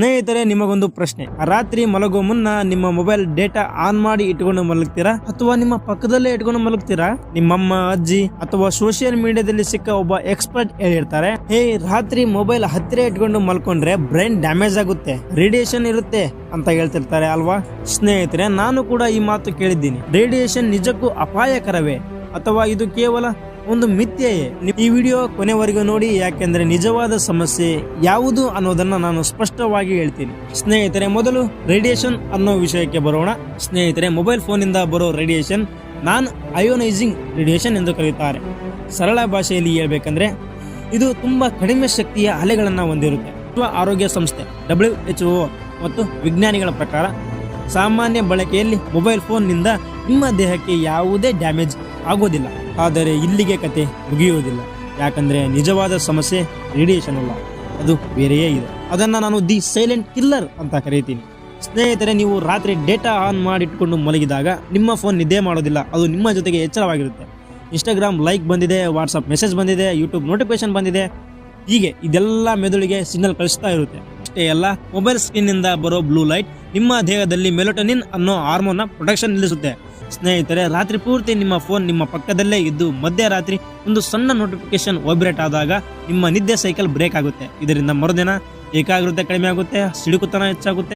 ಸ್ನೇಹಿತರೆ, ನಿಮಗೊಂದು ಪ್ರಶ್ನೆ. ರಾತ್ರಿ ಮಲಗೋ ಮುನ್ನ ನಿಮ್ಮ ಮೊಬೈಲ್ ಡೇಟಾ ಆನ್ ಮಾಡಿ ಇಟ್ಕೊಂಡು ಮಲಗ್ತೀರಾ ಅಥವಾ ನಿಮ್ಮ ಪಕ್ಕದಲ್ಲೇ ಇಟ್ಕೊಂಡು ಮಲಗ್ತೀರಾ? ನಿಮ್ಮಮ್ಮ, ಅಜ್ಜಿ ಅಥವಾ ಸೋಷಿಯಲ್ ಮೀಡಿಯಾದಲ್ಲಿ ಸಿಕ್ಕ ಒಬ್ಬ ಎಕ್ಸ್ಪರ್ಟ್ ಹೇಳಿರ್ತಾರೆ, ರಾತ್ರಿ ಮೊಬೈಲ್ ಹತ್ತಿರ ಇಟ್ಕೊಂಡು ಮಲ್ಕೊಂಡ್ರೆ ಬ್ರೈನ್ ಡ್ಯಾಮೇಜ್ ಆಗುತ್ತೆ, ರೇಡಿಯೇಷನ್ ಇರುತ್ತೆ ಅಂತ ಹೇಳ್ತಿರ್ತಾರೆ ಅಲ್ವಾ? ಸ್ನೇಹಿತರೆ, ನಾನು ಕೂಡ ಈ ಮಾತು ಕೇಳಿದ್ದೀನಿ. ರೇಡಿಯೇಷನ್ ನಿಜಕ್ಕೂ ಅಪಾಯಕರವೇ ಅಥವಾ ಇದು ಕೇವಲ ಒಂದು ಮಿಥ್ಯೆಯೇ? ಈ ವಿಡಿಯೋ ಕೊನೆವರೆಗೂ ನೋಡಿ, ಯಾಕೆಂದ್ರೆ ನಿಜವಾದ ಸಮಸ್ಯೆ ಯಾವುದು ಅನ್ನೋದನ್ನ ನಾನು ಸ್ಪಷ್ಟವಾಗಿ ಹೇಳ್ತೀನಿ. ಸ್ನೇಹಿತರೆ, ಮೊದಲು ರೇಡಿಯೇಷನ್ ಅನ್ನೋ ವಿಷಯಕ್ಕೆ ಬರೋಣ. ಸ್ನೇಹಿತರೆ, ಮೊಬೈಲ್ ಫೋನ್ ಇಂದ ಬರೋ ರೇಡಿಯೇಷನ್ ನಾನ್ ಅಯೋನೈಸಿಂಗ್ ರೇಡಿಯೇಷನ್ ಎಂದು ಕರೆಯುತ್ತಾರೆ. ಸರಳ ಭಾಷೆಯಲ್ಲಿ ಹೇಳ್ಬೇಕಂದ್ರೆ ಇದು ತುಂಬಾ ಕಡಿಮೆ ಶಕ್ತಿಯ ಅಲೆಗಳನ್ನ ಹೊಂದಿರುತ್ತೆ. ವಿಶ್ವ ಆರೋಗ್ಯ ಸಂಸ್ಥೆ WHO ಮತ್ತು ವಿಜ್ಞಾನಿಗಳ ಪ್ರಕಾರ ಸಾಮಾನ್ಯ ಬಳಕೆಯಲ್ಲಿ ಮೊಬೈಲ್ ಫೋನ್ ನಿಂದ ನಿಮ್ಮ ದೇಹಕ್ಕೆ ಯಾವುದೇ ಡ್ಯಾಮೇಜ್ ಆಗೋದಿಲ್ಲ. ಆದರೆ ಇಲ್ಲಿಗೆ ಕತೆ ಮುಗಿಯುವುದಿಲ್ಲ, ಯಾಕಂದ್ರೆ ನಿಜವಾದ ಸಮಸ್ಯೆ ರೇಡಿಯೇಷನ್ ಅಲ್ಲ, ಅದು ಬೇರೆಯೇ ಇದೆ. ಅದನ್ನ ನಾನು ದಿ ಸೈಲೆಂಟ್ ಕಿಲ್ಲರ್ ಅಂತ ಕರೀತೀನಿ. ಸ್ನೇಹಿತರೆ, ನೀವು ರಾತ್ರಿ ಡೇಟಾ ಆನ್ ಮಾಡಿಟ್ಕೊಂಡು ಮಲಗಿದಾಗ ನಿಮ್ಮ ಫೋನ್ ನಿದ್ದೆ ಮಾಡೋದಿಲ್ಲ, ಅದು ನಿಮ್ಮ ಜೊತೆಗೆ ಎಚ್ಚರವಾಗಿರುತ್ತೆ. ಇನ್ಸ್ಟಾಗ್ರಾಮ್ ಲೈಕ್ ಬಂದಿದೆ, ವಾಟ್ಸಪ್ ಮೆಸೇಜ್ ಬಂದಿದೆ, ಯೂಟ್ಯೂಬ್ ನೋಟಿಫಿಕೇಶನ್ ಬಂದಿದೆ, ಹೀಗೆ ಇದೆಲ್ಲ ಮೆದುಳಿಗೆ ಸಿಗ್ನಲ್ ಕಳಿಸ್ತಾ ಇರುತ್ತೆ. ಅಷ್ಟೇ ಅಲ್ಲ, ಮೊಬೈಲ್ ಸ್ಕ್ರೀನ್ ನಿಂದ ಬರೋ ಬ್ಲೂ ಲೈಟ್ ನಿಮ್ಮ ದೇಹದಲ್ಲಿ ಮೆಲೋಟೋನಿನ್ ಅನ್ನೋ ಹಾರ್ಮೋನ್ ಪ್ರೊಡಕ್ಷನ್ ನಿಲ್ಲಿಸುತ್ತೆ. ಸ್ನೇಹಿತರೆ, ರಾತ್ರಿ ಪೂರ್ತಿ ನಿಮ್ಮ ಫೋನ್ ನಿಮ್ಮ ಪಕ್ಕದಲ್ಲೇ ಇದ್ದು ಮಧ್ಯರಾತ್ರಿ ಒಂದು ಸಣ್ಣ ನೋಟಿಫಿಕೇಶನ್ ವೈಬ್ರೇಟ್ ಆದಾಗ ನಿಮ್ಮ ನಿದ್ದೆ ಸೈಕಲ್ ಬ್ರೇಕ್ ಆಗುತ್ತೆ. ಇದರಿಂದ ಮರುದಿನ ಏಕಾಗ್ರತೆ ಕಡಿಮೆ ಆಗುತ್ತೆ, ಸಿಡುಕುತನ ಹೆಚ್ಚಾಗುತ್ತೆ.